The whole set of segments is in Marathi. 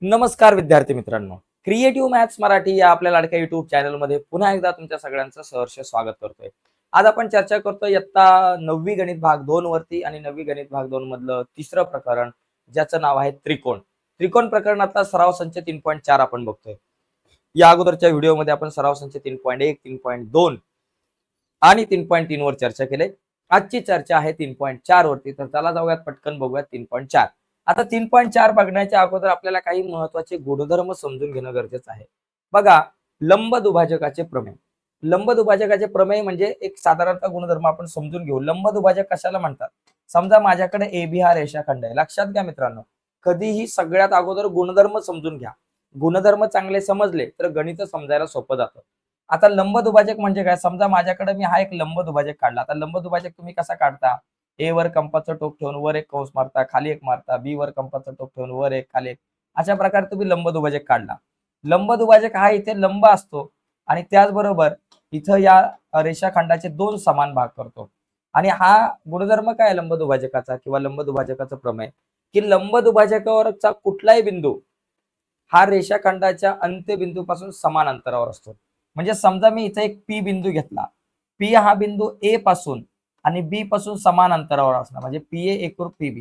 नमस्कार विद्यार्थी मित्रांनो, क्रिएटिव्ह मॅथ्स मराठी या आपल्या लाडक्या युट्यूब चॅनलमध्ये पुन्हा एकदा तुमच्या सगळ्यांचं सहर्ष स्वागत करतोय. आज आपण चर्चा करतोय इयत्ता 9वी गणित भाग 2 वरती आणि 9वी गणित भाग 2 मधलं तिसरं प्रकरण, ज्याचं नाव आहे त्रिकोण. त्रिकोण प्रकरणातला सराव संच 3.4 आपण बघतोय. या अगोदरच्या व्हिडिओमध्ये आपण सराव संच 3.1, 3.2 आणि 3.3 वर चर्चा केली. आजची चर्चा आहे 3.4 वरती. तर चला जाऊयात, पटकन बघूयात 3.4. आता 3.4 बघण्याच्या अगोदर आपल्याला काही महत्वाचे गुणधर्म समजून घेणं गरजेचं आहे. बघा, लंब दुभाजकाचे प्रमेय. लंब दुभाजकाचे प्रमेय म्हणजे एक साधारणतः गुणधर्म आपण समजून घेऊ. लंब दुभाजक कशाला म्हणतात? समजा माझ्याकडे AB हा रेषाखंड आहे. लक्षात घ्या मित्रांनो, कधीही सगळ्यात अगोदर गुणधर्म समजून घ्या. गुणधर्म चांगले समजले तर गणित समजायला सोपं जातं. आता लंब दुभाजक म्हणजे काय? समजा माझ्याकडे मी हा एक लंब दुभाजक काढला. आता लंब दुभाजक तुम्ही कसा काढता? ए वर कंपाचं टोक ठेवून वर एक कंस मारता, खाली एक मारता, बी वर कंपाचं टोक ठेवून वर एक, खाली एक, अशा प्रकारे तुम्ही लंब दुभाजक काढला. लंब दुभाजक हा इथे लंब असतो आणि त्याचबरोबर इथं या रेषाखंडाचे दोन समान भाग करतो. आणि हा गुणधर्म काय लंब दुभाजकाचा किंवा लंब दुभाजकाचा प्रमेय, की लंब दुभाजकावरचा कुठलाही बिंदू हा रेषाखंडाच्या अंत्यबिंदूपासून समान अंतरावर असतो. म्हणजे समजा मी इथे एक पी बिंदू घेतला. पी हा बिंदू ए पासून आणि बी पासून समान अंतरावर असणार, म्हणजे पी ए एकरूप पी बी.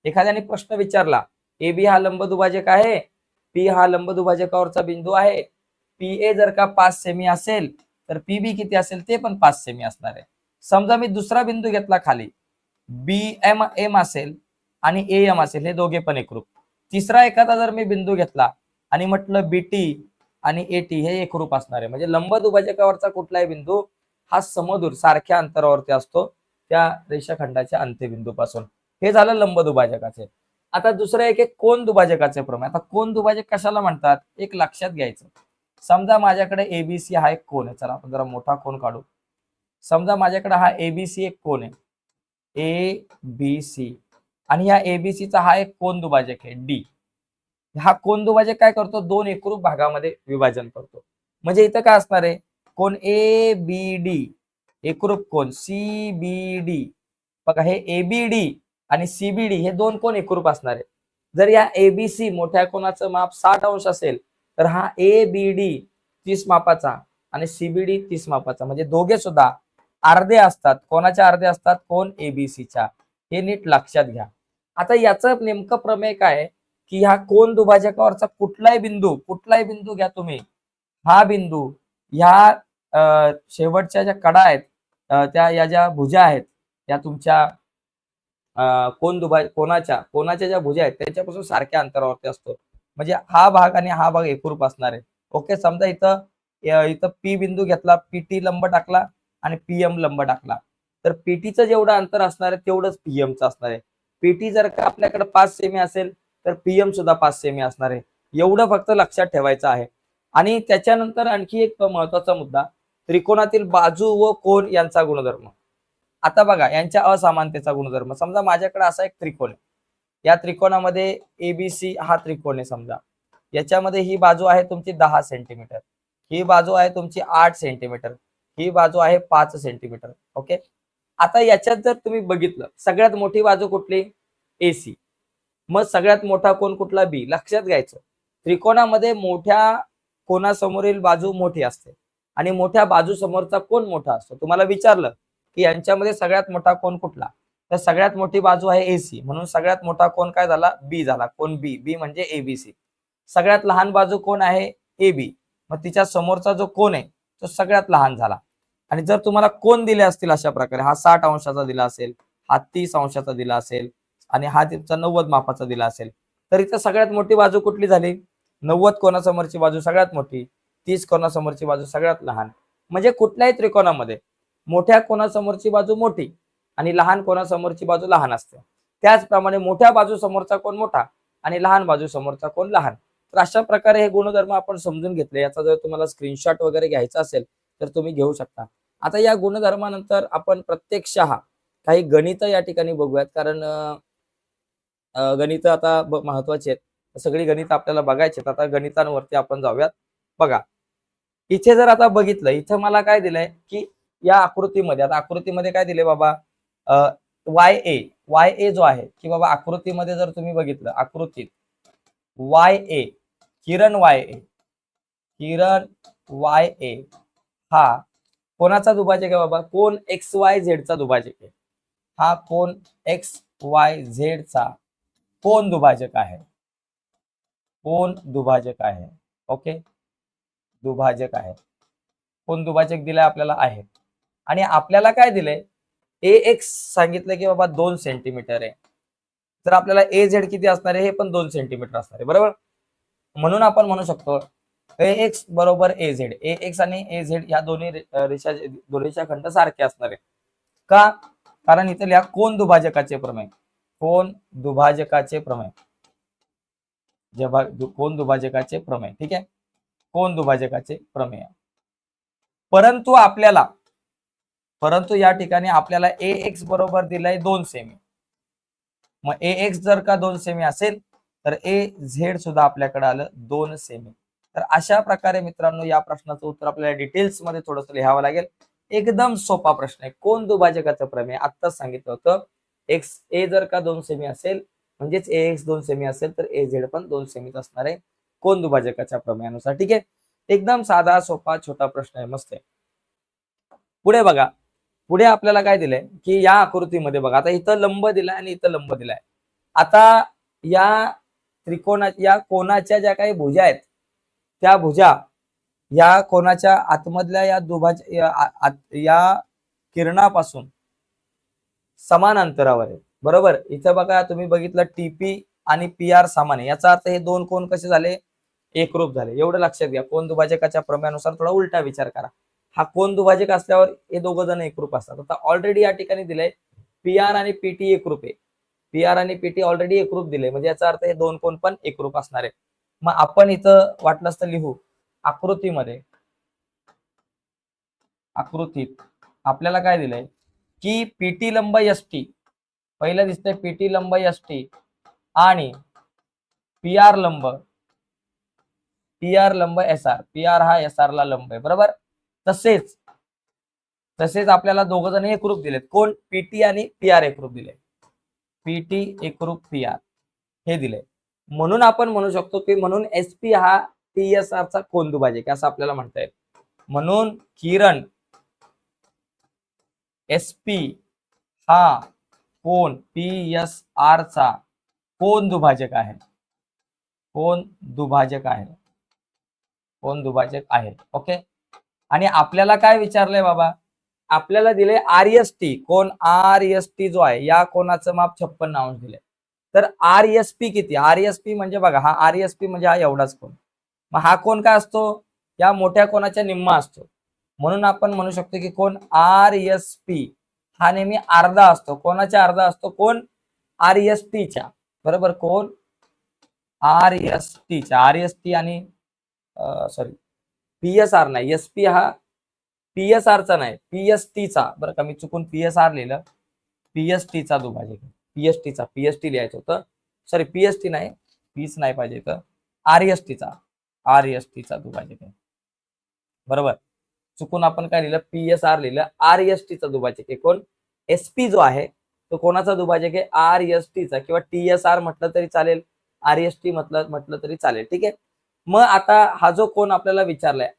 एखाद्याने प्रश्न विचारला, ए बी हा लंब दुभाजक आहे, पी हा लंब दुभाजकावरचा बिंदू आहे, पी ए जर का 5 सेमी असेल तर पी बी किती असेल? ते पण 5 सेमी असणार आहे. समजा मी दुसरा बिंदू घेतला खाली, बी एम एम असेल आणि ए एम असेल, हे दोघे पण एकरूप. तिसरा एखादा जर मी बिंदू घेतला आणि म्हटलं बीटी आणि एटी हे एकरूप असणार आहे. म्हणजे लंब दुभाजकावरचा कुठलाही बिंदू हा समदूर सारख्या अंतरावरती असतो त्या रेषाखंडाच्या अंत्यबिंदूपासून. हे झालं लंब दुभाजकाचे. आता दुसरं एक कोन दुभाजकाचे प्रमेय. आता कोन दुभाजक कशाला म्हणतात? एक लक्षात घ्यायचं. समजा माझ्याकडे एबीसी हा एक कोन आहे. चला आपण जरा मोठा कोन काढू. समजा माझ्याकडे हा एबीसी एक कोन आहे, ए बी सी, आणि या एबीसीचा हा एक कोन दुभाजक आहे डी. हा कोन दुभाजक काय करतो? दोन एकरूप भागामध्ये विभाजन करतो. म्हणजे इथं काय असणार आहे? कोन ए बी डी एकरूप कोन सी बी डी. बघा, हे एबीडी आणि सीबीडी हे दोन कोन एकरूप असणार आहे. जर या एबीसी मोठ्या कोनाचं माप 60 अंश असेल तर हा एबीडी 30 मापाचा आणि सीबीडी 30 मापाचा, म्हणजे दोघे सुद्धा अर्धे असतात. कोणाच्या अर्धे असतात? कोन एबीसीच्या. हे नीट लक्षात घ्या. आता याचं नेमकं प्रमेय काय, की ह्या कोन दुभाजकावरचा कुठलाही बिंदू घ्या तुम्ही, हा बिंदू ह्या शेवटच्या ज्या कडा आहेत, त्या या ज्या भुजा आहेत, या तुमच्या कोनाच्या ज्या भुजा आहेत त्याच्यापासून सारख्या अंतरावरती असतो. म्हणजे हा भाग आणि हा भाग एकरूप असणार आहे. ओके, समजा इथं पी बिंदू घेतला, पीटी लंब टाकला आणि पीएम लंब टाकला, तर पीटीचं जेवढं अंतर असणार आहे तेवढंच पीएमचं असणार आहे. पीटी जर का आपल्याकडे 5 सेमी असेल तर पीएम सुद्धा 5 सेमी असणार आहे. एवढं फक्त लक्षात ठेवायचं आहे. आणि त्याच्यानंतर आणखी एक महत्वाचा मुद्दा, त्रिकोणातील बाजू व कोन यांचा गुणधर्म. आता बघा, यांच्या असमानतेचा गुणधर्म. समजा माझ्याकडे असा एक त्रिकोण आहे. या त्रिकोणामध्ये एबीसी हा त्रिकोण आहे. समजा याच्यामध्ये ही बाजू आहे तुमची 10 सेंटीमीटर, ही बाजू आहे तुमची 8 सेंटीमीटर, ही बाजू आहे 5 सेंटीमीटर. ओके, आता याच्यात जर तुम्ही बघितलं, सगळ्यात मोठी बाजू कुठली? एसी. मग सगळ्यात मोठा कोन कुठला? बी. लक्षात घ्यायचं, त्रिकोणामध्ये मोठ्या कोणासमोरील बाजू मोठी असते आणि मोठ्या बाजू समोरचा कोन मोठा असतो. तुम्हाला विचारलं की यांच्यामध्ये सगळ्यात मोठा कोन कुठला, तर सगळ्यात मोठी बाजू आहे एसी, म्हणून सगळ्यात मोठा कोन काय झाला? बी झाला. कोन बी. बी म्हणजे एबीसी. सगळ्यात लहान बाजू कोण आहे? एबी. मग तिच्या समोरचा जो कोन आहे तो सगळ्यात लहान झाला. आणि जर तुम्हाला कोन दिले असतील अशा प्रकारे, हा 60 अंशाचा दिला असेल, हा 30 अंशाचा दिला असेल आणि हा तिचा 90 मापाचा दिला असेल, तर इथं सगळ्यात मोठी बाजू कुठली झाली? 90 कोणासमोरची बाजू सगळ्यात मोठी, 30 कोणासमोरची बाजू सगळ्यात लहान. म्हणजे कुठल्याही त्रिकोणामध्ये मोठ्या कोणासमोरची बाजू मोठी आणि लहान कोणासमोरची बाजू लहान असते. त्याचप्रमाणे मोठ्या बाजू समोरचा कोन मोठा आणि लहान बाजू समोरचा कोन लहान. तर अशा प्रकारे हे गुणधर्म आपण समजून घेतले. याचा जर तुम्हाला स्क्रीनशॉट वगैरे घ्यायचा असेल तर तुम्ही घेऊ शकता. आता या गुणधर्मानंतर आपण प्रत्यक्षतः काही गणित या ठिकाणी बघूयात, कारण गणित आता महत्वाची आहेत. सगळी गणित आपल्याला बघायची. आता गणितांवरती आपण जाऊयात. बघा, इथे जर आता बघितलं, इथं मला काय दिलंय की या आकृतीमध्ये, आता आकृतीमध्ये काय दिले बाबा? वाय ए जो आहे, की बाबा आकृतीमध्ये जर तुम्ही बघितलं, आकृतीत वाय ए किरण वाय ए हा कोणाचा दुभाजक आहे बाबा? कोन एक्स वाय झेड चा दुभाजक आहे. हा कोन एक्स वाय झेड चा कोन दुभाजक आहे. कोन दुभाजक आहे. ओके, दुभाजक आहे. कोन दुभाजक दिलाय आपल्याला आहे. आणि आपल्याला काय दिलंय? ए एक्स सांगितलं की बाबा 2 सेंटीमीटर आहे. तर आपल्याला ए झेड किती असणार आहे? हे पण 2 सेंटीमीटर असणार आहे, बरोबर. म्हणून आपण म्हणू शकतो ए एक्स बरोबर ए झेड. ए एक्स आणि ए झेड या दोन्ही रेषाखंड सारखे असणार आहे. का? कारण इथे लिहा कोन दुभाजकाचे प्रमेय. कोन दुभाजकाचे प्रमेय. कोन दुभाजकाचे प्रमेय. ठीक आहे, कोन दुभाजकाचे प्रमेय. परंतु या ठिकाणी आपल्याला ए एक्स बरोबर दिलाय 2 सेमी. मग ए एक्स जर का 2 सेमी असेल तर ए झेड सुद्धा आपल्याकडे आलं 2 सेमी. तर अशा प्रकारे मित्रांनो या प्रश्नाचं उत्तर आपल्याला डिटेल्स मध्ये थोडंसं लिहावं लागेल. एकदम सोपा प्रश्न आहे. कोन दुभाजकाचं प्रमेय आत्ताच सांगितलं होतं. एक्स ए जर का 2 सेमी असेल म्हणजेच ए एक्स 2 सेमी असेल तर ए झेड पण 2 सेमीच असणार आहे कोन दुभाजकाच्या प्रमेयानुसार. ठीक आहे, एकदम साधा सोपा छोटा प्रश्न आहे, मस्त आहे. पुढे बघा, पुढे आपल्याला काय दिलंय की या आकृतीमध्ये बघा, आता इथं लंब दिलाय आणि इथं लंब दिलाय. आता या या कोणाच्या ज्या काही भुजा आहेत त्या भुजा या कोणाच्या आतमधल्या या किरणापासून समान अंतरावर आहे, बरोबर. इथं बघा तुम्ही बघितलं टीपी आणि पी आर समान आहे. याचा अर्थ हे दोन कोण कसे झाले? एकरूप झाले. एवढं लक्षात घ्या. कोन दुभाजकाच्या प्रमेयानुसार थोडा उलटा विचार करा. हा कोन दुभाजक असल्यावर हे दोघं जण एकरूप असतात. आता ऑलरेडी या ठिकाणी दिलंय पी आर आणि पीटी एकरूप आहे. पी आर आणि पीटी ऑलरेडी एकरूप दिले, म्हणजे याचा अर्थ हे दोन कोण पण एकरूप असणार आहे. मग आपण इथं वाटलंच तर लिहू आकृतीत आपल्याला काय दिलंय की पीटी लंब एस टी, पहिलं दिसतंय पीटी लंब एस टी आणि पी आर लंब एस आर. पी आर हा एस आर ला लंब आहे, बरोबर. तसेच आपल्याला दोघ जण एकरूप दिलेत. कोण? पीटी आणि पी आर एकरूप दिले. पीटी एकरूप पी आर हे दिले. म्हणून आपण म्हणू शकतो की म्हणून एसपी हा टीएसआर चा कोन दुभाजक असं आपल्याला म्हणता येईल. म्हणून किरण एसपी हा कोन पीएसआर चा कोन दुभाजक आहे. कोन दुभाजक आहे. ओके. आणि आपल्याला काय विचारलंय बाबा? आपल्याला दिले आर एस टी. कोण? आर एस टी जो आहे या कोणाचं माप 56 अंश दिले. तर आर एस पी किती? आर एस पी म्हणजे बघा, हा आर एस पी म्हणजे हा एवढाच कोण. मग हा कोण काय असतो? या मोठ्या कोणाच्या निम्मा असतो. म्हणून आपण म्हणू शकतो की कोण आर एस पी हा नेहमी अर्धा असतो. कोणाच्या अर्धा असतो? कोण? आर एस टीच्या, बरोबर. कोण? आर एस टीच्या. आर एस टी आणि सॉरी पीएसआर नाही, एस पी हा पीएसआर चा नाही, पीएसटी चा, बरं का, मी चुकून पीएसआर लिहिलं. पीएसटी चा दुभाजक. पीएसटी चा, पीएसटी लिहायचं होतं, सॉरी पीएसटी नाही, पीच नाही पाहिजे इथं. आरएसटी चा दुभाजक आहे, बरोबर. चुकून आपण काय लिहिलं? पीएसआर लिहिलं. आरएसटी चा दुभाजक आहे. कोण? एसपी जो आहे तो कोणाचा दुभाजक आहे? आरएसटी चा, किंवा टीएसआर म्हटलं तरी चालेल, आरएसटी म्हटलं तरी चालेल. ठीक आहे. मग आता हा जो कोण आपल्याला विचारलाय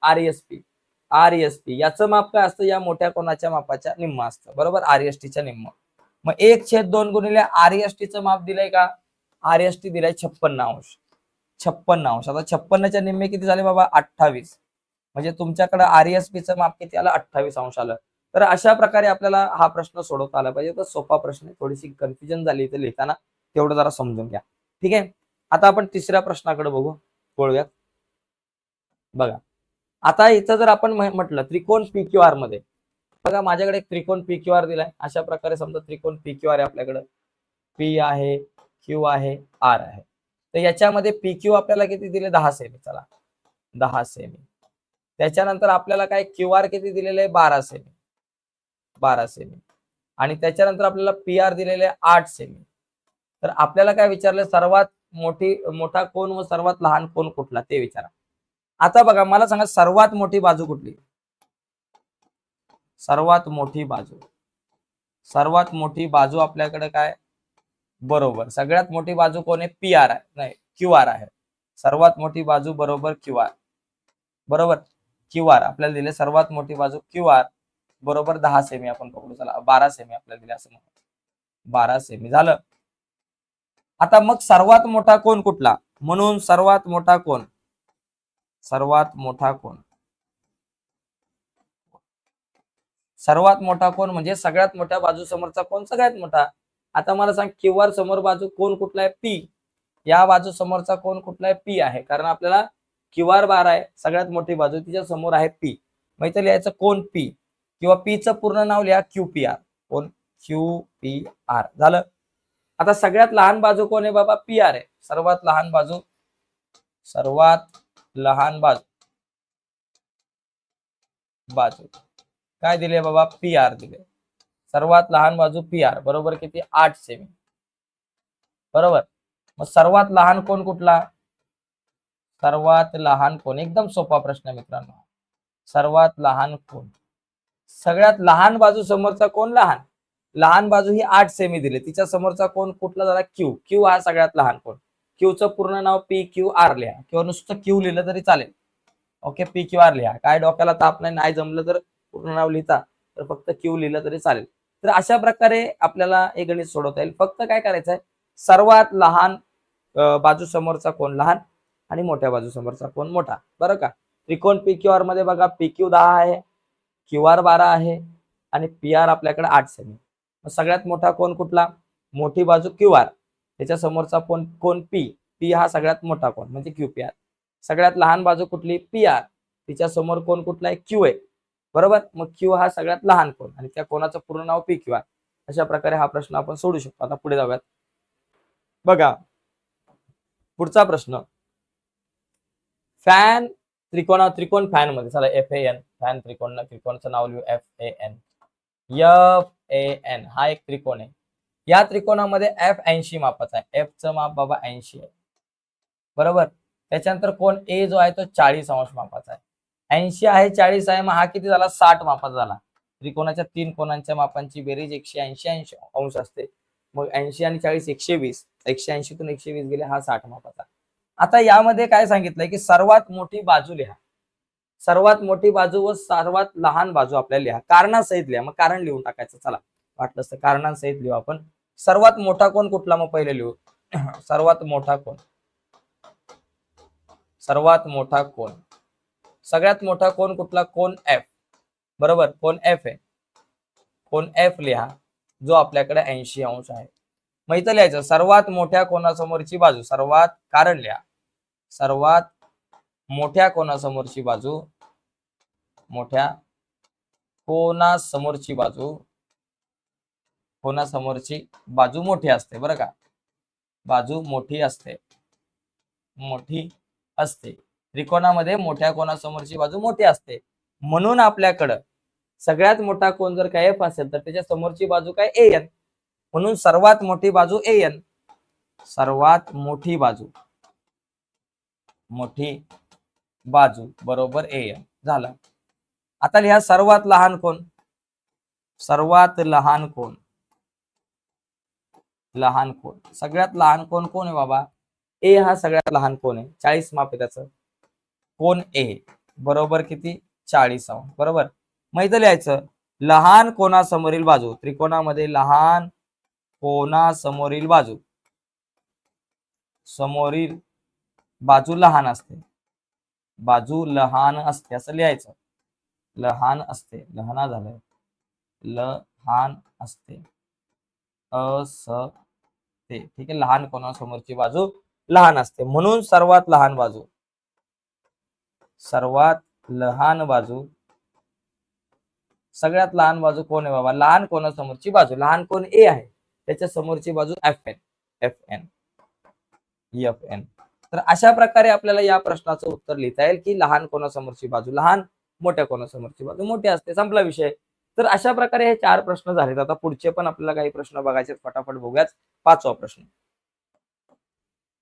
आरएसपी याचं माप काय असतं? या मोठ्या कोणाच्या मापाच्या निम्म असतं, बरोबर. आरएसटीच्या निम्म. मग 1/2 गुणिले आरएसटीचं माप दिलंय का? आरएसटी दिलाय 56 अंश. 56 अंश. आता 56च्या निम्मे किती झाले बाबा? 28. म्हणजे तुमच्याकडे आरएसपीचं माप किती आलं? 28 अंश आलं. तर अशा प्रकारे आपल्याला हा प्रश्न सोडवता आला पाहिजे. तर सोपा प्रश्न आहे, थोडीशी कन्फ्युजन झाली इथे लिहिताना, तेवढं जरा समजून घ्या. ठीक आहे. आता आपण तिसऱ्या प्रश्नाकडे वळूयात. बघा, आता इथं जर आपण म्हटलं त्रिकोण पीक्यूआर मध्ये, बघा माझ्याकडे एक त्रिकोण पीक्यूआर दिलाय. अशा प्रकारे समजा त्रिकोण पीक्यूआर आहे आपल्याकडे. पी आहे, क्यू आहे, आर आहे. तर याच्यामध्ये पीक्यू आपल्याला किती दिले? 10 सेमी. चला 10 सेमी. त्याच्यानंतर आपल्याला काय क्यू आर किती दिलेले आहे? 12 सेमी. आणि त्याच्यानंतर आपल्याला पी आर दिलेले 8 सेमी. तर आपल्याला काय विचारलं? सर्वात मोठा कोण व सर्वात लहान कोण कुठला ते विचारा. आता बघा मला सांगा, सर्वात मोठी बाजू कुठली? सर्वात मोठी बाजू आपल्याकडे काय? बरोबर, सगळ्यात मोठी बाजू कोण आहे? पी आर आहे, नाही क्यू आर आहे. सर्वात मोठी बाजू बरोबर क्यू आर. बरोबर, क्यू आर आपल्याला दिले सर्वात मोठी बाजू क्यू आर बरोबर 10 सेमी आपण पकडू, चला 12 सेमी आपल्याला दिले असं म्हणू, 12 सेमी झालं. आता मग सर्वात मोठा कोण कुठला, म्हणून सर्वात मोठा कोण, सर्वात मोठा कोण, सर्वात मोठा कोण म्हणजे सगळ्यात मोठ्या बाजू समोरचा कोण सगळ्यात मोठा. आता मला सांग क्यू आर समोर बाजू कोण कुठला आहे पी, या बाजू समोरचा कोण कुठला आहे पी आहे, कारण आपल्याला क्यू आर बार आहे सगळ्यात मोठी बाजू तिच्या समोर आहे पी, मग इथे लिहायचं कोण पी किंवा पी चं पूर्ण नाव लिहा क्यू पी आर, कोण क्यू पी आर झालं. आता सगळ्यात लहान बाजू कोण आहे बाबा पी आर आहे, सर्वात लहान बाजू, सर्वात लहान बाजू, बाजू काय दिले बाबा पी आर दिले, सर्वात लहान बाजू पी आर बरोबर किती 8 सेमी. बरोबर, मग सर्वात लहान कोण कुठला, सर्वात लहान कोण, एकदम सोपा प्रश्न आहे मित्रांनो. सर्वात लहान कोण, सगळ्यात लहान बाजू समोरचा कोण लहान, लहान बाजू ही 8 सेमी दिली, तिच्या समोरचा कोण कुठला झाला क्यू, क्यू हा सगळ्यात लहान कोण, क्यू चं पूर्ण नाव पी क्यू आर लिहा किंवा नुसतं क्यू लिहिलं तरी चालेल. ओके, पी क्यू आर लिहा, काय डोक्याला ताप नाही जमलं तर पूर्ण नाव लिहिता तर फक्त क्यू लिहिलं तरी चालेल. तर अशा प्रकारे आपल्याला हे गणित सोडवता येईल. फक्त काय करायचं आहे, सर्वात लहान बाजू समोरचा कोण लहान आणि मोठ्या बाजू समोरचा कोण मोठा. बरं का, त्रिकोण पी क्यू आर मध्ये बघा पी क्यू 10 आहे, क्यू आर 12 आहे आणि पी आर आपल्याकडे 8 सेमी. सगळ्यात मोठा कोण कुठला, मोठी बाजू क्यू आर, त्याच्या समोरचा कोण पी, पी हा सगळ्यात मोठा कोण म्हणजे क्यू पी आर. सगळ्यात लहान बाजू कुठली पी आर, तिच्या समोर कोण कुठला आहे क्यू आहे. बरोबर, मग क्यू हा सगळ्यात लहान कोण आणि त्या कोणाचं पूर्ण नाव पी क्यू आर. अशा प्रकारे हा प्रश्न आपण सोडू शकतो. आता पुढे जाऊयात. बघा पुढचा प्रश्न, फॅन त्रिकोण फॅन मध्ये, चला एफ ए एन फॅन त्रिकोणचं नाव लिहू F A N, F A N हा एक त्रिकोण आहे. या त्रिकोणामध्ये एफ 80 मापाचा आहे, एफ चं माप बाबा 80 आहे. बरोबर, त्याच्यानंतर कोण ए जो आहे तो 40 अंश मापाचा आहे. 80 आहे 40 आहे, मग हा किती झाला 60 मापाचा झाला. त्रिकोणाच्या 3 कोणांच्या मापांची बेरीज 180 अंश असते, मग 80 आणि 40 120, 180 तून 120 गेले, हा 60 मापाचा. आता यामध्ये काय सांगितलंय की सर्वात मोठी बाजू लिहा, सर्वात मोठी बाजू व सर्वात लहान बाजू आपल्याला लिहा, कारणासहित लिहा. मग कारण लिहून टाकायचं, चला वाटलं तर कारणांसहित लिहू आपण. सर्वात मोठा कोण कुठला मग पहिले लिहू सर्वात मोठा कोण, सर्वात मोठा कोण, सगळ्यात मोठा कोण कुठला, कोण एफ. बरोबर, कोण एफ आहे, कोण एफ लिहा जो आपल्याकडे 80 अंश आहे. मग इथं लिहायचं सर्वात मोठ्या कोणासमोरची बाजू, सर्वात कारण लिहा, सर्वात मोठ्या कोणासमोरची बाजू, मोठ्या कोणासमोरची बाजू, कोणासमोरची बाजू मोठी असते. बरं का, बाजू मोठी असते, मोठी असते. त्रिकोणामध्ये मोठ्या कोणासमोरची बाजू मोठी असते, म्हणून आपल्याकडं सगळ्यात मोठा कोण जर काय एफ असेल तर त्याच्या समोरची बाजू काय ए एन, म्हणून सर्वात मोठी बाजू ए एन, सर्वात मोठी बाजू, मोठी बाजू बरोबर ए एन झालं. आता लिहा सर्वात लहान कोण, सर्वात लहान कोण, लहान कोण, सगळ्यात लहान कोण कोण आहे बाबा ए, हा सगळ्यात लहान कोण आहे, 40 माप आहे त्याचं, कोण ए बरोबर किती 40 अंश. बरोबर, मग इथं लिहायचं लहान कोणासमोरील बाजू, त्रिकोणामध्ये लहान कोणासमोरील बाजू, समोरील बाजू लहान असते, बाजू लहान असते असं लिहायचं, लहान असते, लहान झालंय, लहान असते असते, ठीक आहे. लहान कोणासमोरची बाजू लहान असते, म्हणून सर्वात लहान बाजू, सर्वात लहान बाजू, सगळ्यात लहान बाजू कोण आहे बाबा, लहान कोणासमोरची बाजू, लहान कोण ए आहे त्याच्या समोरची बाजू F N, F N, F N. तर अशा प्रकारे आपल्याला या प्रश्नाचं उत्तर लिहिता येईल की लहान कोणासमोरची बाजू लहान, मोठ्या कोणासमोरची बाजू मोठी असते, संपला विषय. तर अशा प्रकारे हे 4 प्रश्न झालेत. आता पुढचे पण आपल्याला काही प्रश्न बघायचे, फटाफट बघूयात. 5वा प्रश्न,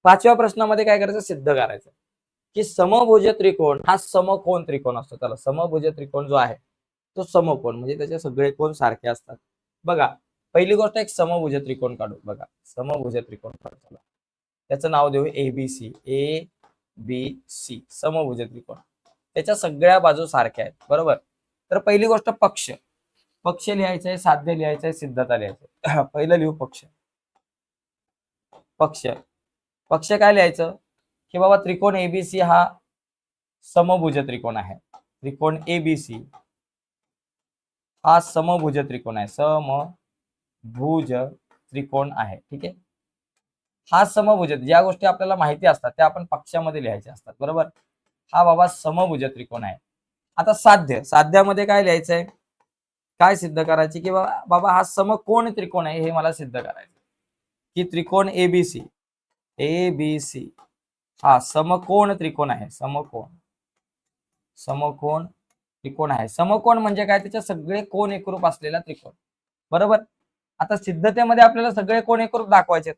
5व्या प्रश्नामध्ये काय करायचं, सिद्ध करायचं की समभुज त्रिकोण हा समकोण त्रिकोण असतो. त्याला समभुज त्रिकोण जो आहे तो समकोण म्हणजे त्याचे सगळे कोण सारखे असतात. बघा पहिली गोष्ट एक समभुज त्रिकोण काढू. बघा समभुज त्रिकोण काढू, त्याचं नाव देऊ एबीसी, ए बी सी समभुज त्रिकोण, त्याच्या सगळ्या बाजू सारख्या आहेत, बरोबर. तर पहिली गोष्ट पक्ष, पक्ष लिहायचं आहे, साध्य लिहायचं आहे, सिद्धता लिहायचं. पहिलं लिहू पक्ष. पक्ष पक्ष काय लिहायचं की बाबा त्रिकोण एबीसी हा समभुज त्रिकोण आहे. त्रिकोण एबीसी हा समभुज त्रिकोण आहे, समभुज त्रिकोण आहे. ठीक आहे, हा समभुज, ज्या गोष्टी आपल्याला माहिती असतात त्या आपण पक्षामध्ये लिहायच्या असतात, बरोबर. हा बाबा समभुज त्रिकोण आहे. आता साध्य, साध्यामध्ये काय लिहायचंय, काय सिद्ध करायचे की बाबा हा समकोण त्रिकोण आहे हे मला सिद्ध करायचं की त्रिकोण एबीसी, एबीसी हा समकोण त्रिकोण आहे. समकोण त्रिकोण आहे. समकोण म्हणजे काय, त्याचे सगळे कोण एकरूप असलेला त्रिकोण, बरोबर. आता सिद्धतेमध्ये आपल्याला सगळे कोण एकरूप दाखवायचे,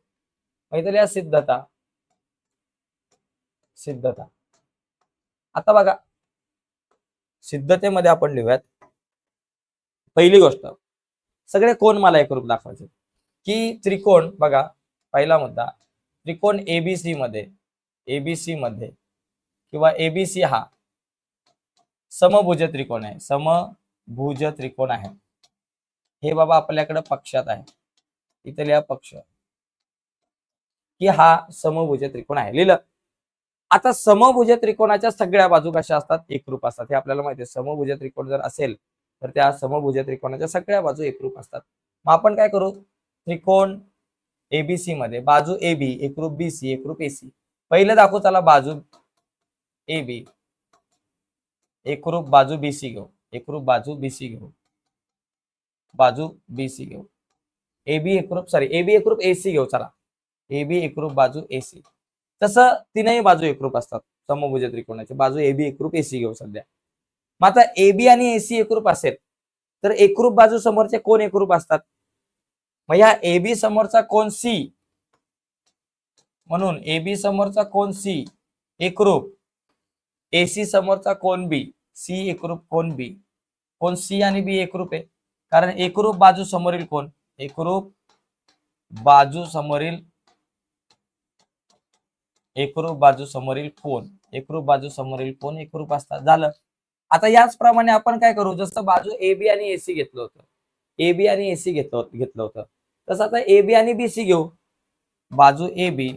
माहिती या सिद्धता. सिद्धता आता बघा, सिद्धतेमध्ये आपण लिहूयात. पहिली गोष्ट, सगळे कोण मला एकरूप दाखवायचे की त्रिकोण, बघा पहिला मुद्दा, त्रिकोण एबीसी मध्ये किंवा एबीसी हा समभुज त्रिकोण आहे, समभुज त्रिकोण आहे. हे बाबा आपल्याकडे पक्षात आहे, इथे लिहा पक्ष की हा समभुज त्रिकोण आहे, लिहिलं. आता समभुज त्रिकोणाच्या सगळ्या बाजू कशा असतात, एकरूप असतात, हे आपल्याला माहिती आहे. समभुज त्रिकोण जर असेल तर त्या समभुज त्रिकोणाच्या सगळ्या बाजू एकरूप असतात. मग आपण काय करू, त्रिकोण एबीसी मध्ये बाजू ए बी एकरूप बीसी एकरूप एसी. पहिलं दाखवू चला, बाजू ए बी एकरूप बाजू बीसी घेऊ, एकरूप बाजू बीसी घेऊ, बाजू बीसी घेऊ. एबी एकरूप एबी एकरूप एसी घेऊ, चला एबी एकरूप बाजू एसी. तसं तीनही बाजू एकरूप असतात समभुज त्रिकोणाची, बाजू एबी एकरूप एसी घेऊ सध्या. मग आता एबी आणि एसी एकरूप असेल तर एकरूप बाजू समोरचे कोण एकरूप असतात. मग या एबी समोरचा कोण सी, म्हणून एबी समोरचा कोण सी एकरूप एसी समोरचा कोण बी, सी एकरूप कोण बी. कोण सी आणि बी एकरूप आहे, कारण एकरूप बाजू समोरील कोण, एकरूप बाजू समोरील, एकरूप बाजू समोरील कोण, एकरूप बाजू समोरील कोण एकरूप असतात, झालं. आता याचप्रमाणे आपण काय करू, जसं बाजू ए बी आणि एसी घेतलं होतं, ए बी आणि एसी घेतलं होतं, तसं आता ए बी आणि बीसी घेऊ. बाजू ए बी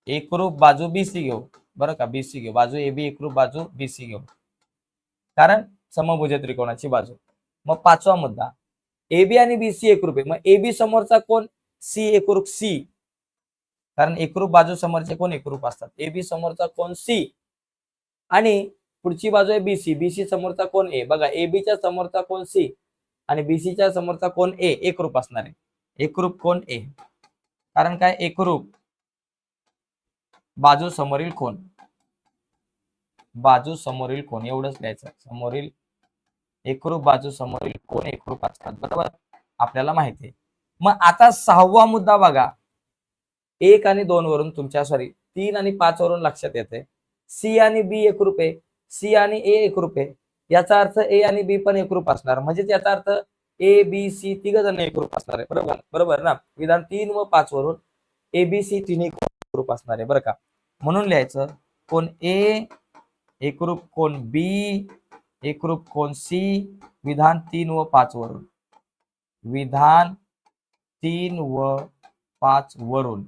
एकरूप बाजू बीसी घेऊ, बरं का, बीसी घेऊ, बाजू ए बी एकरूप बाजू बीसी घेऊ, कारण समभुज त्रिकोणाची बाजू. मग पाचवा मुद्दा, ए बी आणि बीसी एकरूप आहे, मग ए बी समोरचा कोण सी एकरूप सी, कारण एकरूप बाजू समोरचे कोण एकरूप असतात. ए बी समोरचा कोण सी आणि पुढची बाजू आहे बीसी, बीसी समोरचा कोण ए. बघा ए बीच्या समोरचा कोण सी आणि बीसीच्या समोरचा कोण ए एकरूप असणार आहे, एकरूप कोण ए, कारण काय एकरूप बाजू समोरील कोण, बाजू समोरील कोण एवढंच लिहायचं, समोरील एकरूप बाजू समोरील कोण एकरूप असतात, बरोबर, आपल्याला माहिती आहे. मग आता सहावा मुद्दा बघा, 1 आणि 2 वरून तुमच्या 3 आणि 5 वरून लक्षात येते सी आणि बी एकरूप आहे, सी आणि ए एकरूप आहे, याचा अर्थ ए आणि बी पण एकरूप असणार, म्हणजे याचा अर्थ ए बी सी तिघ जण एकरूप असणार आहे, बरोबर, बरोबर ना. विधान 3 व 5 वरून ए बी सी तिन्ही एकरूप असणार आहे, बरं का. म्हणून लिहायचं कोण ए एकरूप कोण बी एकरूप कोण सी, विधान 3 व 5 वरून, विधान 3 व 5 वरून.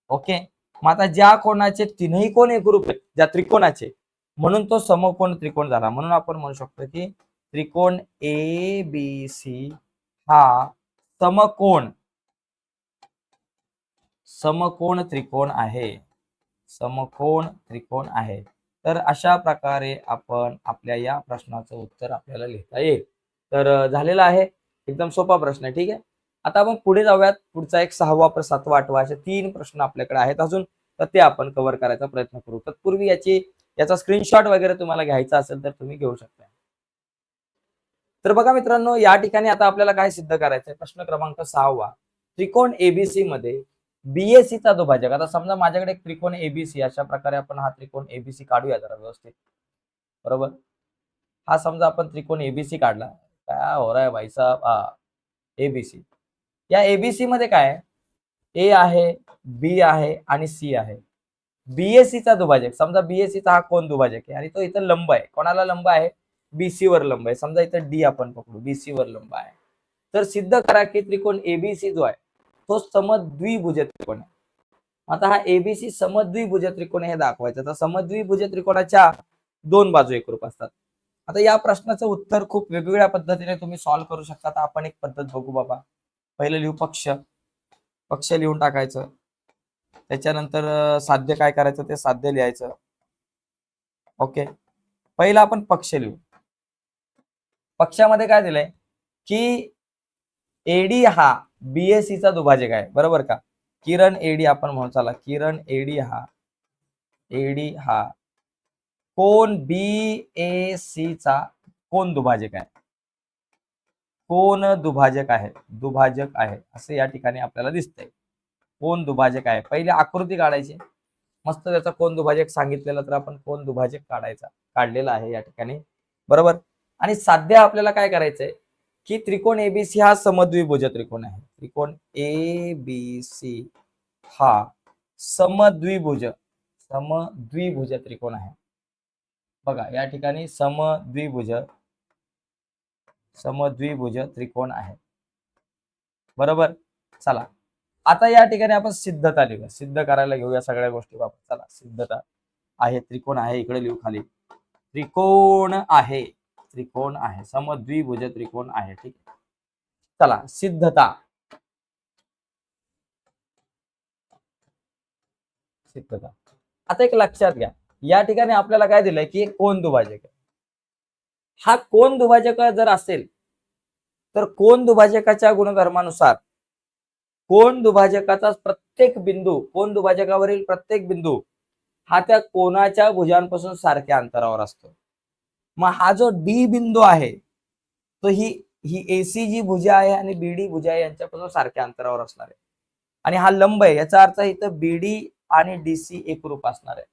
ओके, मग आता ज्या कोणाचे तीनही कोण एकरूप आहेत, ज्या त्रिकोणाचे, म्हणून तो समकोण त्रिकोण झाला. म्हणून आपण म्हणू शकतो की त्रिकोण ए बी सी हा समकोण त्रिकोण आहे, समकोण त्रिकोण आहे. तर अशा प्रकारे आपण आपल्या या प्रश्नाचं उत्तर आपल्याला लिहिता येईल. तर झालेलं आहे, एकदम सोपा प्रश्न आहे. ठीक आहे, आता आपण पुढे जाऊयात. पुढचा एक 6वा 7वा 8वा असे 3 प्रश्न आपल्याकडे आहेत अजून, तर ते आपण कव्हर करायचा प्रयत्न करू. तत्पूर्वी याचा स्क्रीनशॉट वगैरे तुम्हाला घ्यायचा असेल तर तुम्ही घेऊ शकता. तर बघा मित्रांनो, या ठिकाणी आता आपल्याला काय सिद्ध करायचंय, प्रश्न क्रमांक 6वा, त्रिकोण एबीसी मध्ये बीएसी चा दुभाजक. आता समजा माझ्याकडे एक त्रिकोण एबीसी, अशा प्रकारे आपण हा त्रिकोण एबीसी काढूया जरा व्यवस्थित, बरोबर. हा समजा आपण त्रिकोण एबीसी काढला, काय हो रहा है भाई साहब, एबीसी. या एबीसी मध्ये काय आहे, ए आहे, बी आहे आणि सी आहे. बीएसीचा दुभाजक, समजा बीएसीचा हा कोण दुभाजक आहे आणि तो इथं लंब आहे. कोणाला लंब आहे? बीसी वर लंब आहे. समजा इथं डी आपण पकडू, बीसी वर लंब आहे. तर सिद्ध करा की त्रिकोण एबीसी जो आहे तो समद्विभुज त्रिकोण आहे. आता हा एबीसी समद्विभुज त्रिकोण हे दाखवायचं. तर समद्विभुज त्रिकोणाच्या दोन बाजू एकरूप असतात. आता या प्रश्नाचं उत्तर खूप वेगवेगळ्या पद्धतीने तुम्ही सॉल्व्ह करू शकता. तर आपण एक पद्धत बघू बाबा. पहिलं लिहू पक्ष. पक्ष लिहून टाकायचं. त्याच्यानंतर साध्य काय करायचं ते साध्य लिहायचं. ओके. पहिला आपण पक्ष लिहू. पक्षामध्ये काय दिलंय की एडी हा बीएसीचा दुभाजक आहे, बरोबर का? किरण एडी आपण म्हणू, चला किरण एडी हा कोण बीएसीचा कोण दुभाजक आहे. कोण दुभाजक आहे असं या ठिकाणी आपल्याला दिसतंय. कोण दुभाजक आहे. पहिले आकृती काढायची. मस्त त्याचा कोण दुभाजक सांगितलेला, तर आपण कोण दुभाजक काढलेला आहे या ठिकाणी, बरोबर. आणि साध्य आपल्याला काय करायचंय की त्रिकोण एबीसी हा समद्विभुज त्रिकोण आहे. त्रिकोण एबीसी हा समद्विभुज त्रिकोण आहे. बघा या ठिकाणी समद्विभुज त्रिकोण आहे, बरोबर. चला आता या ठिकाणी आपण सिद्धता लिहूया. सिद्ध करायला घेऊया सगळ्या गोष्टी वापर. चला सिद्धता आहे. त्रिकोण आहे, इकडे लिहू खाली. त्रिकोण आहे समद्विभुज त्रिकोण आहे. ठीक आहे. चला सिद्धता. आता एक लक्षात घ्या, या ठिकाणी आपल्याला काय दिलंय की एक कोण दुभाजक आहे. हा कोण दुभाजक जर असेल तर कोण दुभाजकाच्या गुणधर्मानुसार कोण दुभाजकाचा कोण दुभाजकावरील प्रत्येक बिंदू हा त्या कोणाच्या भुजांपासून सारख्या अंतरावर असतो. मग हा जो डी बिंदू आहे तो ही एसी जी भुजा आहे आणि बीडी भुजा आहे यांच्यापासून सारख्या अंतरावर असणार आहे. आणि हा लंब आहे, याचा अर्थ इथं बीडी आणि डीसी एकरूप असणार आहे.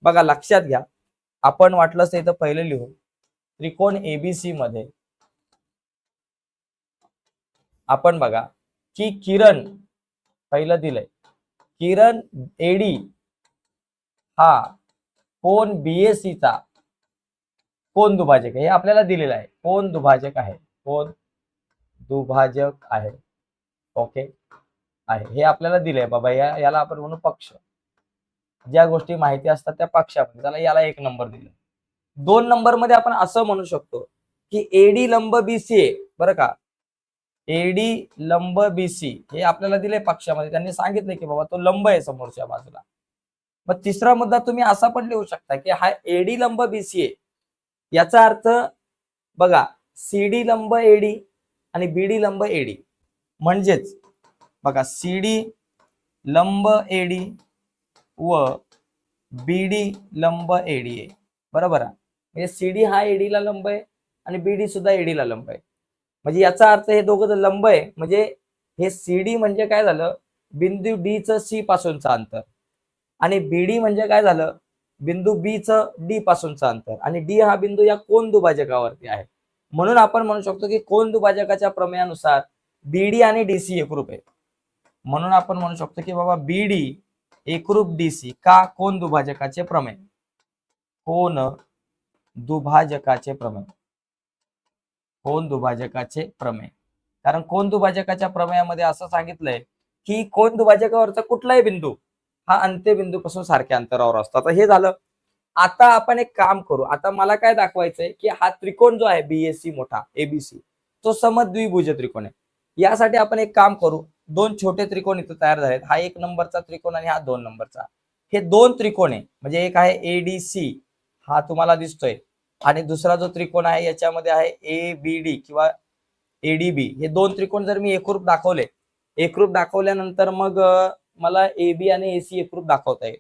बघा लक्षात घ्या, आपण वाटलंच इथं पहिलं लिहू. त्रिकोण एबीसी मध्ये आपण बघा की किरण पहिलं दिलंय, किरण एडी हा कोण बीएसीचा कोण दुभाजक आहे हे आपल्याला दिलेलं आहे. कोण दुभाजक आहे ओके आहे हे आपल्याला दिलंय बाबा. याला आपण म्हणू पक्ष. ज्या गोष्टी माहिती असतात त्या पक्षामध्ये, त्याला याला 1 नंबर दिला. 2 नंबर मध्ये आपण असं म्हणू शकतो की एडी लंब बीसी आहे, बरं का. एडी लंब बीसी हे आपल्याला दिले पक्षामध्ये. त्यांनी सांगितले की बाबा तो लंब आहे समोरच्या बाजूला. मग तिसरा मुद्दा तुम्ही असा पण लिहू शकता की हा एडी लंब बीसी आहे, याचा अर्थ बघा सीडी लंब एडी आणि बीडी लंब एडी. म्हणजेच बघा सीडी लंब एडी व बीडी लंब एडी आहे, बरोबर आहे. म्हणजे सीडी हा एडीला लंब आहे आणि बीडी सुद्धा एडीला लंब आहे. म्हणजे याचा अर्थ हे दोघं लंब आहे. म्हणजे हे सीडी म्हणजे काय झालं, बिंदू डी च सी पासूनचं अंतर, आणि बीडी म्हणजे काय झालं, बिंदू बी च डी पासूनचं अंतर, आणि डी हा बिंदू या कोन दुभाजकावरती आहे. म्हणून आपण म्हणू शकतो की कोन दुभाजकाच्या प्रमेयानुसार बीडी आणि डीसी एकरूप आहे. म्हणून आपण म्हणू शकतो की बाबा बीडी एकरूप डीसी का, कोन दुभाजकाचे प्रमेय. कोन दुभाजकाचे प्रमेय. कारण कोन दुभाजकाच्या प्रमेयामध्ये असं सांगितलंय की कोन दुभाजकावरचा कुठलाही बिंदू हा अंत्यबिंदू पासून सारख्या अंतरावर असतो. आता हे झालं. आता आपण एक काम करू. आता मला काय दाखवायचंय की हा त्रिकोण जो आहे बीएसी मोठा एबीसी तो समद्विभुज त्रिकोण आहे. यासाठी आपण एक काम करू. 2 छोटे त्रिकोण इथे तयार झालेत. हा 1 नंबरचा त्रिकोण आणि हा 2 नंबरचा. हे 2 त्रिकोण आहे. म्हणजे एक आहे एडीसी हा तुम्हाला दिसतोय, आणि दुसरा जो त्रिकोण आहे याच्यामध्ये आहे एबीडी किंवा एडीबी. हे 2 त्रिकोण जर मी एकरूप दाखवल्यानंतर मग मला एबी आणि एसी एकरूप दाखवता येईल.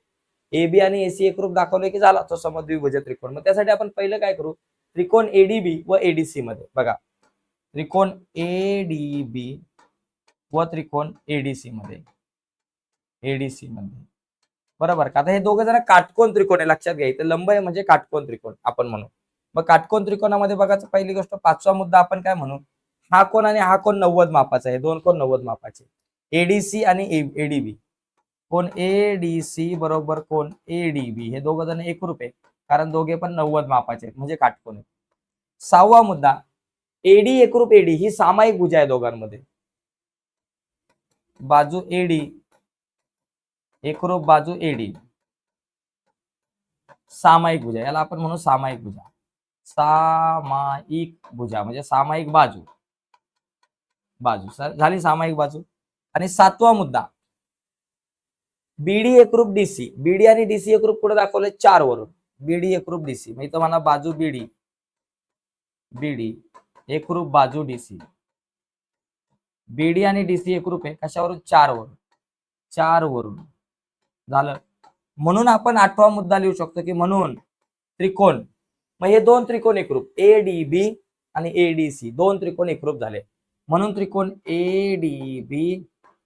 एबी आणि एसी एकरूप दाखवले की झाला तो समद्विभुज त्रिकोण. मग त्यासाठी आपण पहिलं काय करू, त्रिकोण एडीबी व एडीसी मध्ये बघा, त्रिकोण एडीबी व त्रिकोण एडीसी मध्ये बरोबर का. आता हे दोघं जण काटकोन त्रिकोण आहे, लक्षात घ्या. इथे लंब आहे म्हणजे काटकोन त्रिकोण आपण म्हणू. मग काटकोन त्रिकोणामध्ये बघा, पहिली गोष्ट 5वा मुद्दा आपण काय म्हणू, हा कोण आणि हा कोण 90 मापाचा आहे. 2 कोण 90 मापाचे. एडीसी आणि एडीबी. कोण एडीसी बरोबर कोण एडीबी, हे दोघ जण एकरूप आहे कारण दोघे पण 90 मापाचे आहेत, म्हणजे काटकोन आहेत. 6वा मुद्दा, एडी एकरूप एडी ही सामायिक भुजा आहे दोघांमध्ये. बाजू एडी एकरूप बाजू एडी, सामायिक भुजा, याला आपण म्हणू सामायिक भुजा. सामायिक भुजा म्हणजे सामायिक बाजू, झाली सामायिक बाजू. आणि 7वा मुद्दा, बीडी एकरूप डीसी. बीडी आणि डीसी एकरूप कुठे दाखवले 4 वरून. बीडी एकरूप डीसी म्हणजे तुम्हाला बाजू बीडी, बीडी एकरूप बाजू डीसी. बीडी आणि डीसी एकरूप आहे कशावरून 4 वरून, 4 वरून झालं. म्हणून आपण 8वा मुद्दा लिहू शकतो की म्हणून त्रिकोण, मग हे दोन त्रिकोण एकरूप एडीबी आणि एडीसी, दोन त्रिकोण एकरूप झाले म्हणून त्रिकोण एडीबी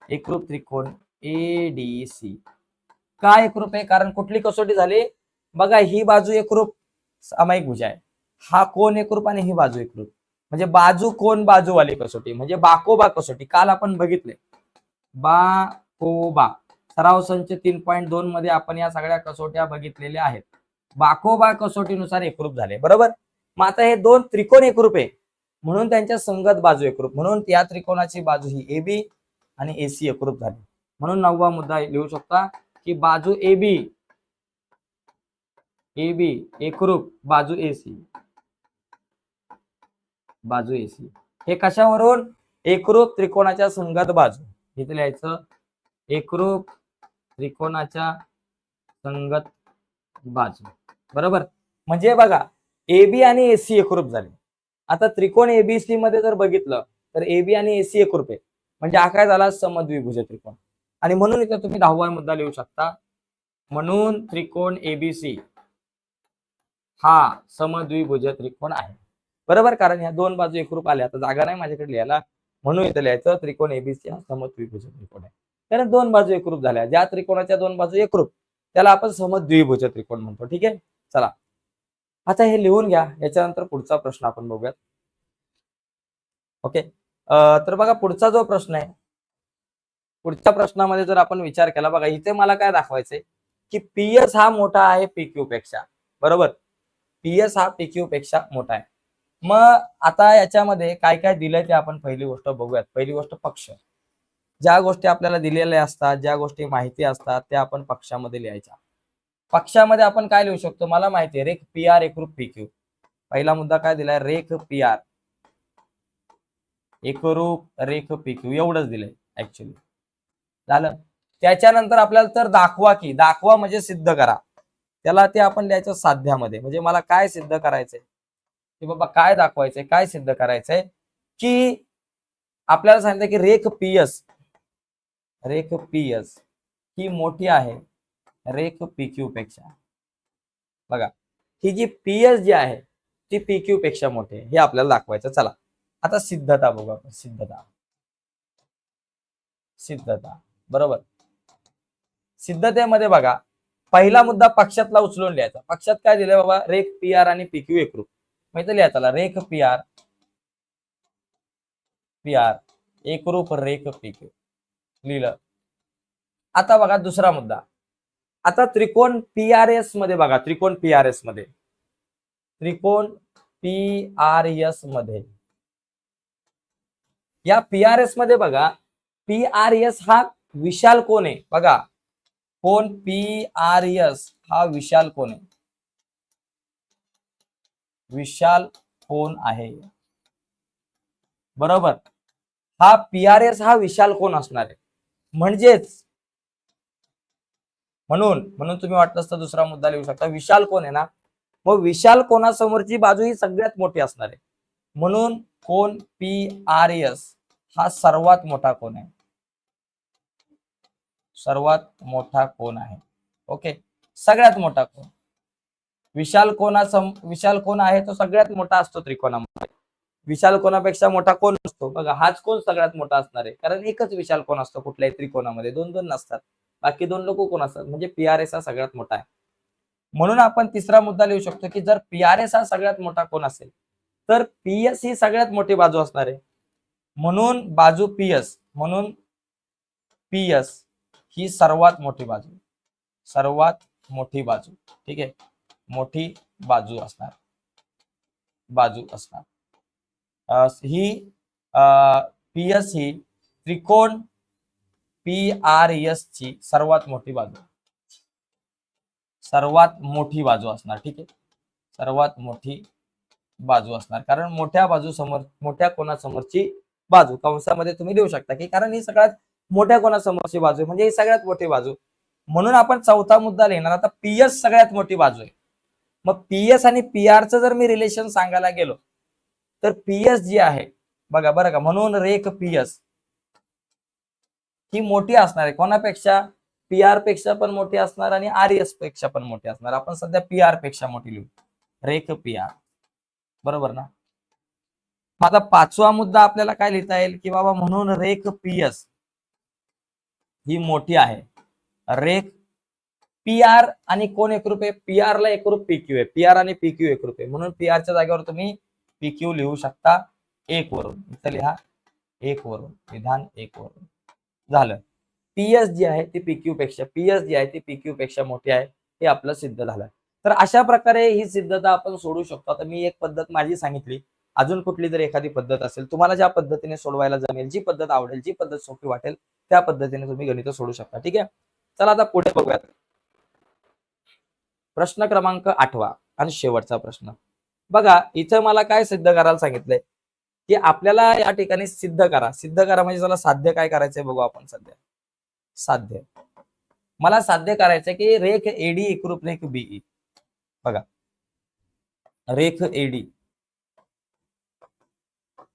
एकरूप त्रिकोण एडीसी. का एकरूप आहे? कारण कुठली कसोटी झाली बघा, ही बाजू एकरूप सामायिक भुजा आहे, हा कोण एकरूप आणि ही बाजू एकरूप, म्हणजे बाजू कोण बाजूवाली कसोटी, म्हणजे बाकोबा कसोटी. काल आपण बघितले बाकोबा सराव संच 3.2 मध्ये आपण या सगळ्या कसोट्या बघितलेल्या आहेत. बाकोबा कसोटीनुसार एकरूप झाले, बरोबर. मग आता हे दोन त्रिकोण एकरूप आहे म्हणून त्यांच्या संगत बाजू एकरूप, म्हणून त्या त्रिकोणाची बाजू ही एबी आणि एसी एकरूप झाली. म्हणून 9वा मुद्दा लिहू शकता की बाजू एबी, एबी एकरूप बाजू एसी, बाजू एसी. हे कशावरून? एकरूप त्रिकोणाच्या संगत बाजू. इथे लिहायचं एकरूप त्रिकोणाच्या संगत बाजू, बरोबर. म्हणजे बघा एबी आणि एसी एकरूप झाले. आता त्रिकोण एबीसी मध्ये जर बघितलं तर एबी आणि एसी एकरूप आहे, म्हणजे हा काय झाला समद्विभुज त्रिकोण. आणि म्हणून इथे तुम्ही 10वा मुद्दा लिहू शकता, म्हणून त्रिकोण एबीसी हा समद्विभुज त्रिकोण आहे, बरोबर. कारण ह्या दोन बाजू एकरूप आल्या, आता जागा नाही माझ्याकडे लिहायला म्हणून इथे लिहायचं त्रिकोण एबीसी हा समद्विभुज त्रिकोण आहे. कारण दोन बाजू एकरूप झाल्या, ज्या त्रिकोणाच्या दोन बाजू एकरूप त्याला आपण समद्विभुज त्रिकोण म्हणतो. ठीक आहे, चला आता हे लिहून घ्या, याच्यानंतर पुढचा प्रश्न आपण बघूयात. ओके, तर बघा पुढचा जो प्रश्न आहे, पुढच्या प्रश्नामध्ये जर आपण विचार केला, बघा इथे मला काय दाखवायचंय की पीएस हा मोठा आहे पीक्यू पेक्षा, बरोबर. पीएस हा पीक्यू पेक्षा मोठा आहे. मग आता याच्यामध्ये काय काय दिलंय ते आपण पहिली गोष्ट बघूयात. पहिली गोष्ट पक्ष. ज्या गोष्टी आपल्याला दिलेल्या असतात, ज्या गोष्टी माहिती असतात त्या आपण पक्षामध्ये लिहायच्या. पक्षामध्ये आपण काय लिहू शकतो? मला माहिती आहे रेख पी आर एकरूप पीक्यू. पहिला मुद्दा काय दिलाय? रेख पी आर एकरूप रेख पीक्यू, एवढंच दिलंय ऍक्च्युली. झालं. त्याच्यानंतर आपल्याला तर दाखवा की, दाखवा म्हणजे सिद्ध करा, त्याला ते आपण लिहायचं साध्यामध्ये. म्हणजे मला काय सिद्ध करायचंय की बाबा काय दाखवायचंय, काय सिद्ध करायचंय की आपल्याला सांगितलं की रेख पीएस ही मोठी आहे रेख पीक्यू पेक्षा. बघा ही जी पीएस जी आहे ती पीक्यू पेक्षा मोठी आहे, हे आपल्याला दाखवायचं. चला आता सिद्धता बघू आपण. सिद्धता बरोबर. सिद्धतेमध्ये बघा पहिला मुद्दा पक्षातला उचलून लिहायचा. पक्षात काय दिलंय बाबा? रेख पी आर आणि पीक्यू एकरूप. माहिती लिहायचा रेख पी आर एकरूप रेख पीक्यू लिहिलं. आता बघा दुसरा मुद्दा. आता त्रिकोण पीआरएस मध्ये बघा, त्रिकोण पीआरएस मध्ये या पीआरएस मध्ये बघा पीआरएस हा विशाल कोण आहे. बघा कोण पीआरएस हा विशाल कोण आहे, विशाल कोण आहे, बरोबर. हा पीआरएस हा विशाल कोण असणार आहे. म्हणजेच म्हणून तुम्ही वाटलं तर दुसरा मुद्दा लिहू शकता, विशाल कोण आहे ना, मग विशाल कोणासमोरची बाजू ही सगळ्यात मोठी असणार आहे. म्हणून कोण पीआरएस हा सर्वात मोठा कोण आहे, सर्वात मोठा कोण आहे. ओके, सगळ्यात मोठा कोण. विशाल कोण आहे तो सगळ्यात मोठा असतो त्रिकोणामध्ये. विशाल कोणापेक्षा मोठा कोण असतो बघा, हाच कोण सगळ्यात मोठा असणार आहे. कारण एकच विशाल कोण असतो कुठल्याही त्रिकोणामध्ये, दोन दोन नसतात. बाकी दोन लोक कोण असतात, म्हणजे पीआरएस हा सगळ्यात मोठा आहे. म्हणून आपण तिसरा मुद्दा लिहू शकतो की जर पीआरएस हा सगळ्यात मोठा कोण असेल तर पीएस ही सगळ्यात मोठी बाजू असणार आहे. म्हणून बाजू पीएस, म्हणून पी एस ही सर्वात मोठी बाजू, सर्वात मोठी बाजू, ठीक आहे, मोठी बाजू असणार, बाजू असणार ही पी एस ही त्रिकोण पी आर एस ची सर्वात मोठी बाजू, सर्वात मोठी बाजू असणार, ठीक आहे, सर्वात मोठी बाजू असणार, कारण मोठ्या बाजू समोर, मोठ्या कोणासमोरची बाजू कंसामध्ये तुम्ही देऊ शकता की कारण ही सगळ्यात मोठ्या कोणासमोरची बाजू आहे, म्हणजे ही सगळ्यात मोठी बाजू. म्हणून आपण चौथा मुद्दा लिहिणार. आता पीएस सगळ्यात मोठी बाजू आहे, मग पीएस आणि पीआरचं जर मी रिलेशन सांगायला गेलो तर पीएस जी आहे बघा बरं का, म्हणून रेख पीएस ही मोठी असणार आहे कोणापेक्षा, पीआर पेक्षा पण मोठी असणार आणि आरएस पेक्षा पण मोठी असणार. आपण सध्या पीआर पेक्षा मोठी लिहू, रेख पीआर, बरोबर ना. आता पाचवा मुद्दा आपल्याला काय लिहिता येईल की बाबा म्हणून रेख पीएस ही मोठी आहे, रेख पीआर आणि कोण एकरूप आहे, पीआर ला एकरूप पीक्यू आहे, पीआर आणि पीक्यू एकरूप आहे, म्हणून पीआरच्या जागेवर तुम्ही पीक्यू लिहू शकता 1 वरून, इथं लिहा 1 वरून, विधान 1 वरून झालं. पीएस जी आहे ती पीक्यू पेक्षा, पीएस जी आहे ती पीक्यू पेक्षा मोठी आहे, हे आपलं सिद्ध झालं. तर अशा प्रकारे ही सिद्धता आपण सोडू शकतो. आता मी एक पद्धत माझी सांगितली, अजून कुठली जर एखादी पद्धत असेल, तुम्हाला ज्या पद्धतीने सोडवायला जमेल, जी पद्धत आवडेल, जी पद्धत सोपी वाटेल, त्या पद्धतीने तुम्ही गणित सोडू शकता, ठीक आहे. चला आता पुढे बघूयात. प्रश्न क्रमांक 8 आणि शेवटचा प्रश्न बघा. इथं मला काय सिद्ध करायला सांगितलंय की आपल्याला या ठिकाणी सिद्ध करा, सिद्ध करा म्हणजे चला साध्य काय करायचंय बघू आपण. सध्या साध्य मला साध्य करायचंय की रेख एडी एकरूप रेख बीई, बघा रेख एडी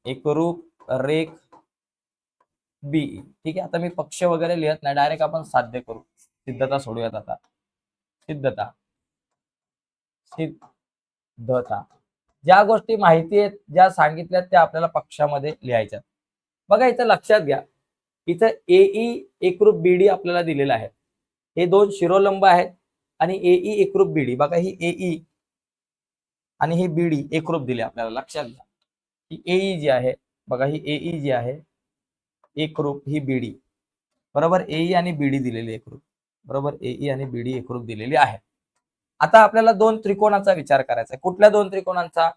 एकरूप रेख बीई, ठीक आहे. आता मी पक्ष वगैरे लिहत नाही, डायरेक्ट आपण साध्य करू, सिद्धता सोडूयात. आता सिद्धता, सिद्धता ज्या गोष्टी माहिती आहेत, ज्या सांगितल्यात त्या आपल्याला पक्षामध्ये लिहायच्या. बघा इथं लक्षात घ्या, इथं एई एकरूप बीडी आपल्याला दिलेला आहे, हे दोन शिरोलंब आहेत आणि एई एकरूप बीडी, बघा ही एई आणि ही बीडी एकरूप दिली आपल्याला. लक्षात घ्या ही एई जी आहे, बघा ही एई जी आहे एकरूप, ही बीडी, बरोबर, एई आणि बीडी दिलेली एकरूप, बरोबर, एई आणि बीडी एकरूप दिलेली आहे. आता आपल्याला दोन त्रिकोणाचा विचार करायचा आहे. कुठल्या दोन त्रिकोणांचा,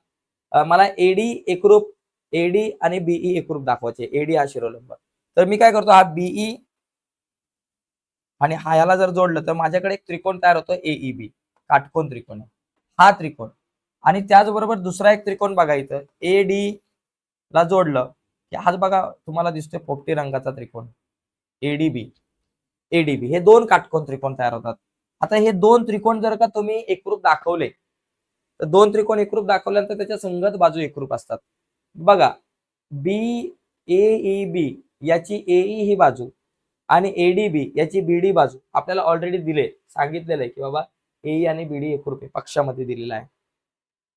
मला एडी एकरूप, एडी आणि बीई एकरूप दाखवायचे. एडी हा शिरोलंब, तर मी काय करतो, हा बीई आणि हा याला जर जोडलं तर माझ्याकडे एक त्रिकोण तयार होतो एईबी, काटकोन त्रिकोण, हा त्रिकोण. आणि त्याचबरोबर दुसरा एक त्रिकोण बघा इथं एडी ला जोडलं की हाच बघा तुम्हाला दिसतोय पोपटी रंगाचा त्रिकोण एडीबी, एडीबी, हे दोन काटकोन त्रिकोण तयार होतात. आता हे दोन त्रिकोण जर का तुम्ही एकरूप दाखवले, तर दोन त्रिकोण एकरूप दाखवल्यानंतर त्याच्या संगत बाजू एकरूप असतात. बघा बी एईबी याची एई ही बाजू आणि एडीबी याची बीडी बाजू आपल्याला ऑलरेडी दिले, सांगितलेलं आहे की बाबा एई आणि बीडी एकरूप आहे, पक्षामध्ये दिलेला आहे.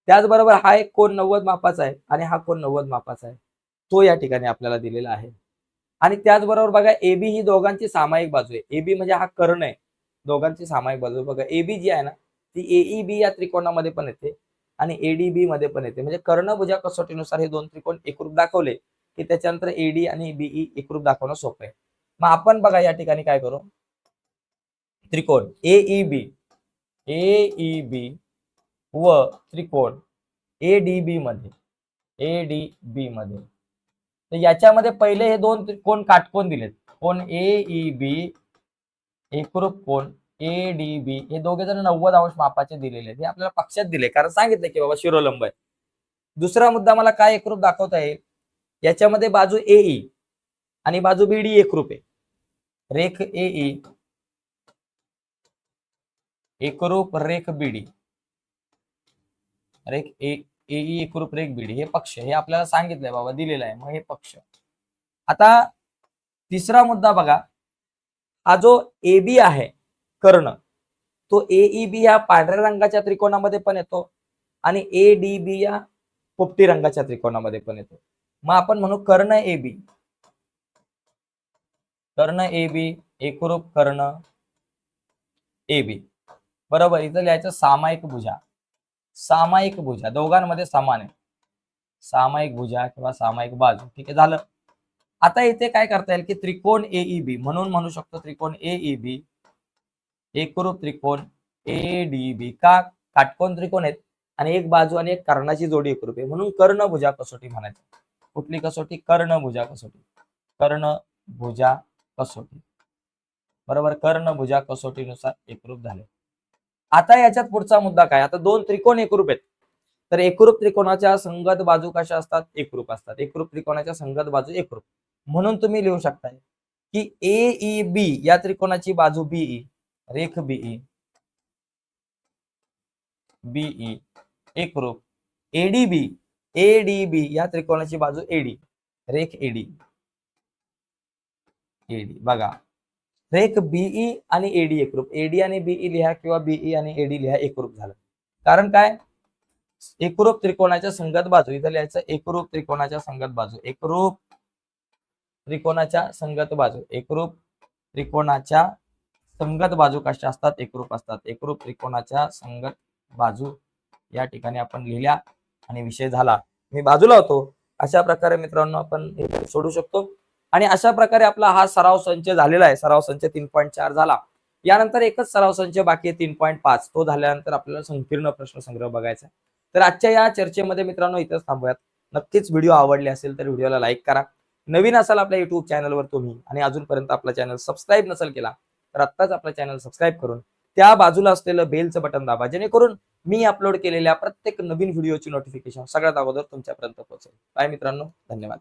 त्याचबरोबर हा एक कोन 90 मापाचा आहे आणि हा कोन 90 मापाचा आहे, तो या ठिकाणी आपल्याला दिलेला आहे. आणि त्याचबरोबर बघा एबी ही दोघांची सामायिक बाजू आहे, एबी म्हणजे हा कर्ण आहे, दोघांची सामायिक बाजू. बघा एबी जी आहे ना ती एईबी या त्रिकोणामध्ये पण येते आणि एडीबी मध्ये पण येते, म्हणजे कर्णभुजा कसोटीनुसार हे दोन त्रिकोण एकरूप दाखवले की त्याच्यानंतर एडी आणि बीई एकरूप दाखवणं सोपं आहे. मग आपण बघा या ठिकाणी काय करू, त्रिकोण एईबी, एईबी व त्रिकोण एडीबी मध्ये, एडीबी मध्ये, तर याच्यामध्ये पहिले हे दोन कोण काटकोन दिलेत, कोण एईबी एकरूप कोण एडीबी, हे दोघे जण 90 अंश मापाचे दिलेले आहेत, हे आपल्याला पक्षात दिले कारण सांगितलं की बाबा शिरोलंब आहे. दुसरा मुद्दा मला काय एकरूप दाखवता येईल, याच्यामध्ये बाजू एई आणि बाजू बीडी एकरूप आहे, रेख एई एकरूप रेख बीडी, रेख एई एकरूप रेख बीडी, हे पक्ष, हे आपल्याला सांगितलंय बाबा, दिलेलं आहे, मग हे पक्ष. आता तिसरा मुद्दा बघा, हा जो एबी आहे कर्ण, तो एईबी या पांढऱ्या रंगाच्या त्रिकोणामध्ये पण येतो आणि एडीबी या पोपटी रंगाच्या त्रिकोणामध्ये पण येतो. मग आपण म्हणू कर्ण एबी, कर्ण एबी एकरूप कर्ण एबी, बरोबर. इथं लिहायचं सामायिक भुजा, सामायिक भुजा दोघांमध्ये समान आहे, सामायिक भुजा किंवा सामायिक बाजू, ठीक आहे झालं. आता इथे काय करता येईल की त्रिकोण एईबी म्हणून म्हणू शकतो त्रिकोण एईबी एकरूप त्रिकोण एडीबी का काटकोन त्रिकोण आहेत आणि एक बाजू आणि एक कर्णाची जोडी एकरूप आहे म्हणून कर्णभुजा कसोटी म्हणायचं. कुठली कसोटी? कर्णभुजा कसोटी. कर्णभुजा कसोटी बरोबर. कर्णभुजा कसोटीनुसार एकरूप झाले. आता याच्यात पुढचा मुद्दा काय? आता दोन त्रिकोण एकरूप आहेत तर एकरूप त्रिकोणाच्या संगत बाजू कशा असतात? एकरूप असतात. एकरूप त्रिकोणाच्या संगत बाजू एकरूप म्हणून तुम्ही लिहू शकताय की एईबी या त्रिकोणाची बाजू बीई रेख बीई बीई एकरूप एडीबी एडीबी या त्रिकोणाची बाजू एडी रेख एडी एडी बघा रेख बीई आणि एडी एकरूप. एडी आणि बीई लिहा किंवा बीई आणि एडी लिहा एकरूप झालं. कारण काय? एकरूप त्रिकोणाच्या संगत बाजू इथं लिहायचं एकरूप त्रिकोणाच्या संगत बाजू एकरूप त्रिकोणाच्या संगत बाजू एकरूप त्रिकोणाच्या संगत बाजू कशा असतात? एकरूप असतात. एकरूप त्रिकोणाच्या संगत बाजू या ठिकाणी आपण लिहिल्या आणि विषय झाला. मी बाजूला होतो. अशा प्रकारे मित्रांनो आपण हे सोडू शकतो आणि अशा प्रकारे आपला हा सराव संच झालेला आहे. सराव संच 3.4 झाला. यानंतर एकच सराव संच बाकी आहे 3.5 तो झाल्यानंतर आपल्याला संकीर्ण प्रश्न संग्रह बघायचा. तर आजच्या या चर्चेमध्ये मित्रांनो इथंच थांबूयात. नक्कीच व्हिडिओ आवडले असेल तर व्हिडिओला लाईक करा. नवीन असाल आपल्या युट्यूब चॅनलवर तुम्ही आणि अजूनपर्यंत आपला चॅनल सबस्क्राईब नसेल केला तर आत्ताच आपला चॅनल सबस्क्राईब करून त्या बाजूला असलेलं बेलचं बटन दाबा जेणेकरून मी अपलोड केलेल्या प्रत्येक नवीन व्हिडिओची नोटिफिकेशन सगळ्यात अगोदर तुमच्यापर्यंत पोहोचेल. बाय मित्रांनो, धन्यवाद.